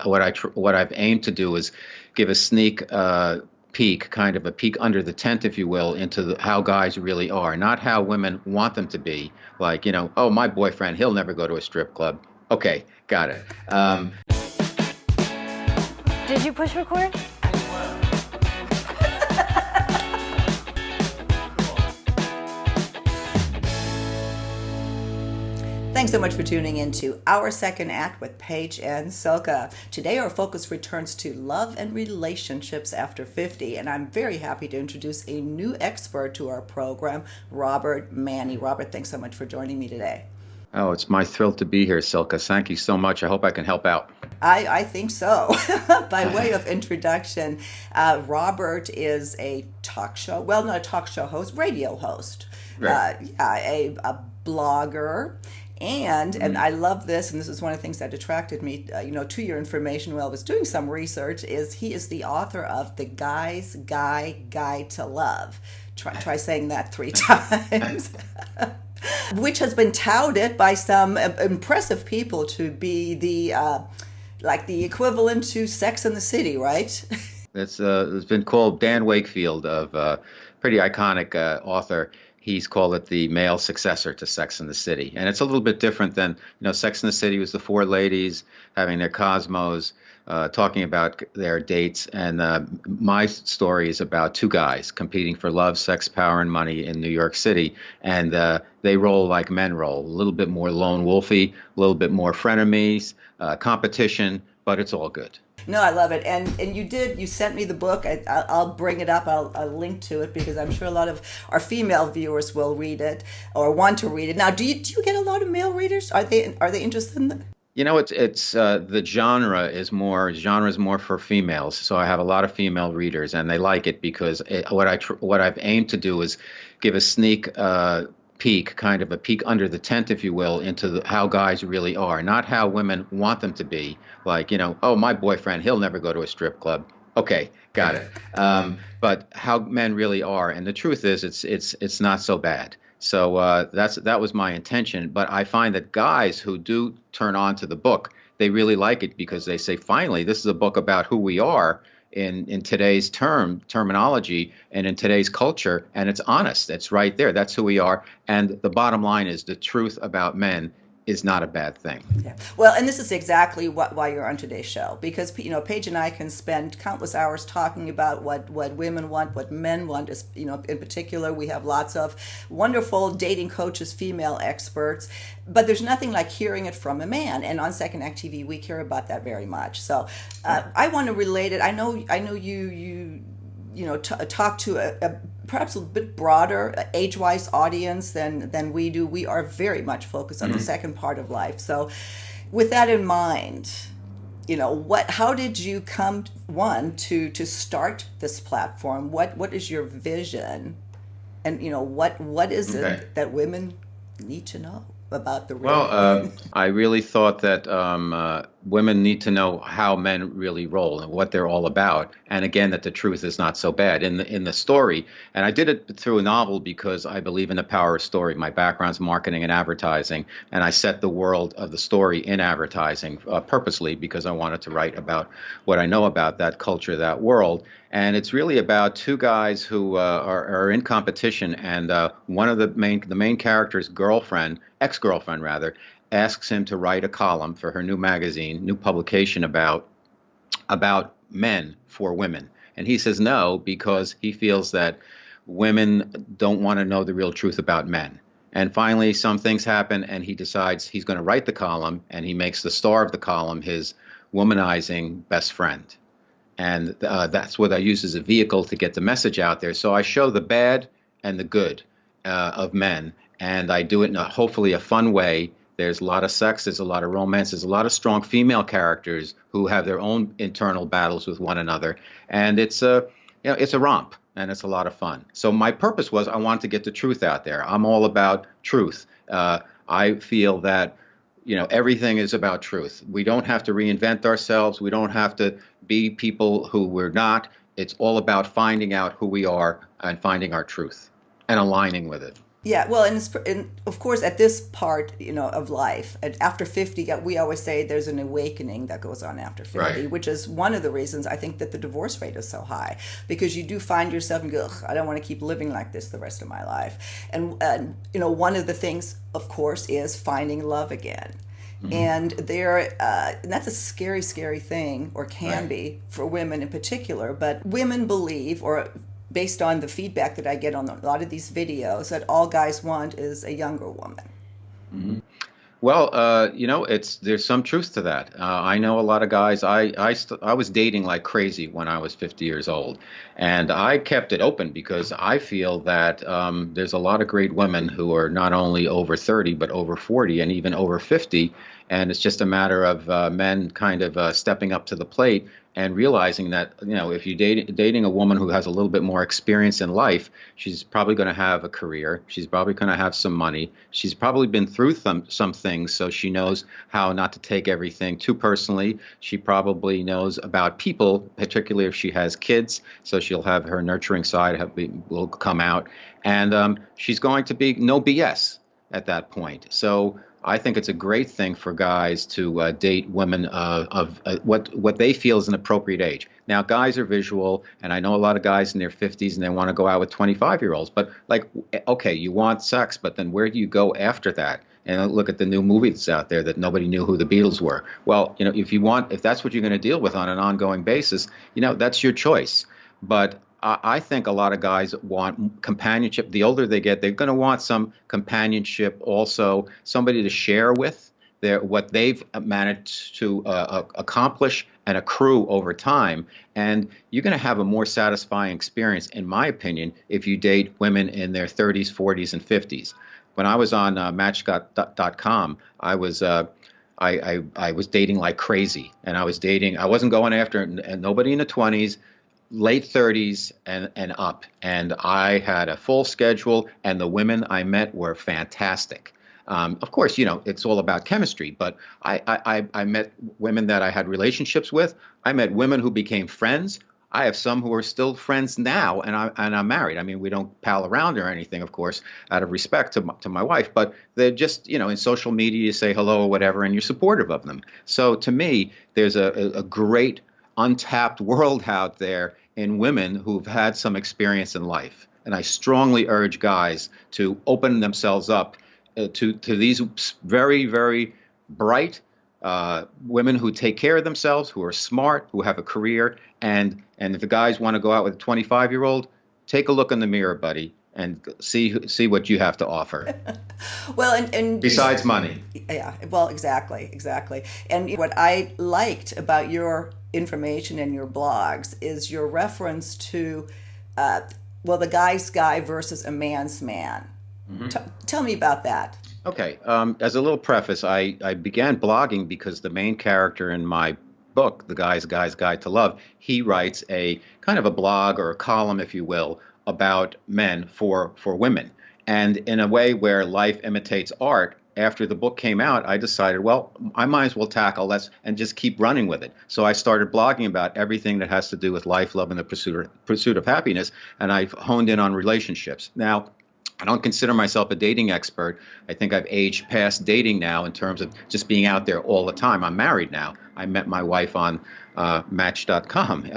What I've aimed to do is give a sneak peek, kind of a peek under the tent, if you will, into how guys really are, not how women want them to be. Like, oh, my boyfriend, he'll never go to a strip club. Okay, got it. Did you push record? Thanks so much for tuning in to Our Second Act with Paige and Silka. Today our focus returns to love and relationships after 50, and I'm very happy to introduce a new expert to our program, Robert Manni. Robert, thanks so much for joining me today. Oh, it's my thrill to be here, Silka. Thank you so much. I hope I can help out. I think so. By way of introduction, Robert is a talk show, well, not a talk show host, radio host. Right. A blogger. And I love this, and this is one of the things that attracted me, to your information while I was doing some research, is he is the author of The Guy's Guide to Love. Try saying that 3 times. Which has been touted by some impressive people to be the equivalent to Sex and the City, right? It's been called Dan Wakefield, of pretty iconic author. He's called it the male successor to Sex and the City. And it's a little bit different than, Sex and the City was the 4 ladies having their cosmos, talking about their dates. And my story is about 2 guys competing for love, sex, power, and money in New York City. And they roll like men roll, a little bit more lone wolfy, a little bit more frenemies, competition, but it's all good. No, I love it. And you sent me the book. I'll bring it up. I'll link to it because I'm sure a lot of our female viewers will read it or want to read it. Now, do you get a lot of male readers? Are they interested in that? It's the genre is more for females. So I have a lot of female readers, and they like it because what I've aimed to do is give a sneak peek, kind of a peek under the tent, if you will, into how guys really are, not how women want them to be. Like, oh, my boyfriend, he'll never go to a strip club. Okay, got it. But how men really are, and the truth is, it's not so bad. So that was my intention. But I find that guys who do turn on to the book, they really like it because they say, finally, this is a book about who we are in today's terminology and in today's culture, and it's honest. It's right there. That's who we are. And the bottom line is the truth about men is not a bad thing. Yeah. Well, and this is exactly why you're on today's show, because Paige and I can spend countless hours talking about what women want, what men want. Is in particular, we have lots of wonderful dating coaches, female experts, but there's nothing like hearing it from a man. And on Second Act TV, we care about that very much. So I want to relate it. I know you talk to a perhaps a bit broader age-wise audience than we do. We are very much focused on the second part of life. So with that in mind, how did you come to start this platform? What is your vision? And what is it that women need to know about the real Well, I really thought that women need to know how men really roll and what they're all about. And again, that the truth is not so bad in the story. And I did it through a novel because I believe in the power of story. My background's marketing and advertising, and I set the world of the story in advertising purposely because I wanted to write about what I know about that culture, that world. And it's really about 2 guys who are in competition, and one of the main character's ex-girlfriend rather, asks him to write a column for her new magazine, new publication about men for women. And he says no because he feels that women don't want to know the real truth about men. And finally, some things happen, and he decides he's going to write the column, and he makes the star of the column his womanizing best friend. And that's what I use as a vehicle to get the message out there. So I show the bad and the good of men, and I do it in hopefully a fun way. There's a lot of sex, there's a lot of romance, there's a lot of strong female characters who have their own internal battles with one another, and it's a romp, and it's a lot of fun. So my purpose was I wanted to get the truth out there. I'm all about truth. I feel that everything is about truth. We don't have to reinvent ourselves. We don't have to be people who we're not. It's all about finding out who we are and finding our truth and aligning with it. Yeah, well, and of course, at this part, of life, after 50, we always say there's an awakening that goes on after 50, Right. which is one of the reasons I think that the divorce rate is so high, because you do find yourself and go, "Ugh, I don't want to keep living like this the rest of my life." And one of the things, of course, is finding love again. Hmm. And that's a scary, scary thing, or can Right. be for women in particular. But women believe, or based on the feedback that I get on a lot of these videos, that all guys want is a younger woman. Hmm. Well, there's some truth to that. I know a lot of guys. I was dating like crazy when I was 50 years old, and I kept it open because I feel that there's a lot of great women who are not only over 30 but over 40 and even over 50, and it's just a matter of men kind of stepping up to the plate and realizing that if you're dating a woman who has a little bit more experience in life, she's probably going to have a career. She's probably going to have some money. She's probably been through some things, so she knows how not to take everything too personally. She probably knows about people, particularly if she has kids, so she'll have her nurturing side will come out, and she's going to be no BS at that point. So I think it's a great thing for guys to date women of what they feel is an appropriate age. Now, guys are visual, and I know a lot of guys in their 50s and they want to go out with 25-year-olds. But like, okay, you want sex, but then where do you go after that? And look at the new movie that's out there that nobody knew who the Beatles were. Well, if that's what you're going to deal with on an ongoing basis, that's your choice. But I think a lot of guys want companionship. The older they get, they're going to want some companionship, also somebody to share with what they've managed to accomplish and accrue over time. And you're going to have a more satisfying experience, in my opinion, if you date women in their 30s, 40s, and 50s. When I was on Match.com, I was dating like crazy, and I wasn't going after nobody in the 20s, late 30s and up. And I had a full schedule, and the women I met were fantastic. Of course, it's all about chemistry, but I met women that I had relationships with. I met women who became friends. I have some who are still friends now, and I'm married. I mean, we don't pal around or anything, of course, out of respect to my wife, but they're just, in social media, you say hello or whatever, and you're supportive of them. So to me, there's a great untapped world out there in women who've had some experience in life. And I strongly urge guys to open themselves up to these very, very bright women who take care of themselves, who are smart, who have a career. And if the guys want to go out with a 25-year-old, take a look in the mirror, buddy, and see what you have to offer. Well, and besides money. Yeah, well, exactly. And what I liked about your information and your blogs is your reference to, the guy's guy versus a man's man. Mm-hmm. Tell me about that. Okay. As a little preface, I began blogging because the main character in my book, The Guy's Guide to Love, he writes a kind of a blog or a column, if you will, about men for women. And in a way where life imitates art, after the book came out, I decided, well, I might as well tackle this and just keep running with it. So I started blogging about everything that has to do with life, love, and the pursuit of happiness. And I've honed in on relationships. Now, I don't consider myself a dating expert. I think I've aged past dating now in terms of just being out there all the time. I'm married now. I met my wife on Match.com.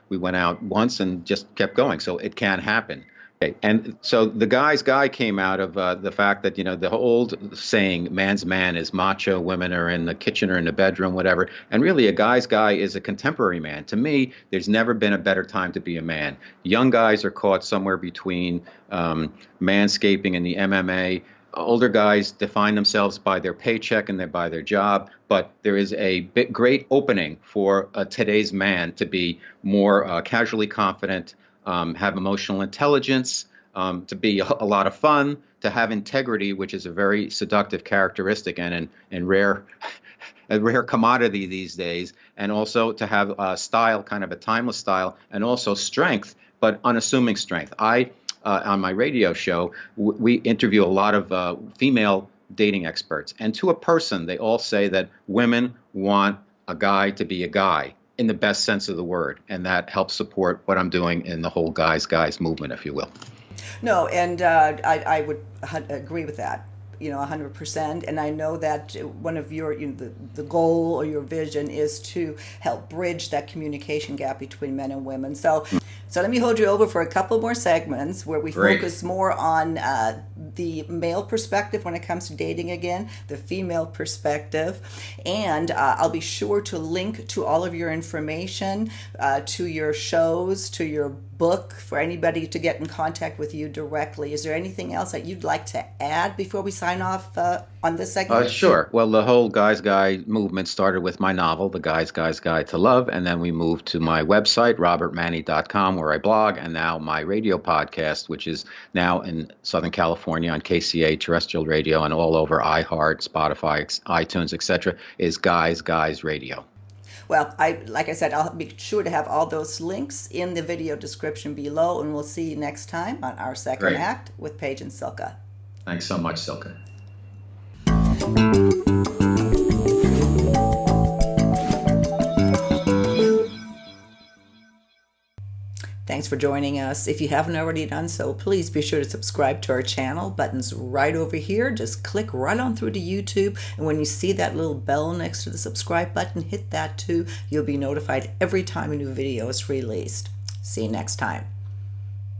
We went out once and just kept going. So it can happen. Okay. And so the guy's guy came out of the fact that, the old saying, man's man is macho, women are in the kitchen or in the bedroom, whatever. And really, a guy's guy is a contemporary man. To me, there's never been a better time to be a man. Young guys are caught somewhere between manscaping and the MMA. Older guys define themselves by their paycheck and by their job, but there is a great opening for today's man to be more casually confident, have emotional intelligence, to be a lot of fun, to have integrity, which is a very seductive characteristic and rare, a rare commodity these days, and also to have style, kind of a timeless style, and also strength, but unassuming strength. On my radio show, we interview a lot of female dating experts, and to a person, they all say that women want a guy to be a guy in the best sense of the word, and that helps support what I'm doing in the whole guys movement, if you will. No, and I would agree with that. 100%. And I know that one of your, the goal or your vision is to help bridge that communication gap between men and women. So let me hold you over for a couple more segments where we Great. focus more on the male perspective when it comes to dating again, the female perspective. And I'll be sure to link to all of your information, to your shows, to your book, for anybody to get in contact with you directly. Is there anything else that you'd like to add before we sign off on this segment? Sure. Well, the whole Guys Guy movement started with my novel, The Guy's Guide to Love, and then we moved to my website, robertmanni.com, where I blog, and now my radio podcast, which is now in Southern California on KCA terrestrial radio and all over iHeart, Spotify, iTunes, etc., is Guys Radio. Well, like I said, I'll be sure to have all those links in the video description below, and we'll see you next time on our second Great. act with Paige and Silka. Thanks so much, Silka. Thanks for joining us. If you haven't already done so, please be sure to subscribe to our channel. Button's right over here. Just click right on through to YouTube. And when you see that little bell next to the subscribe button, hit that too. You'll be notified every time a new video is released. See you next time.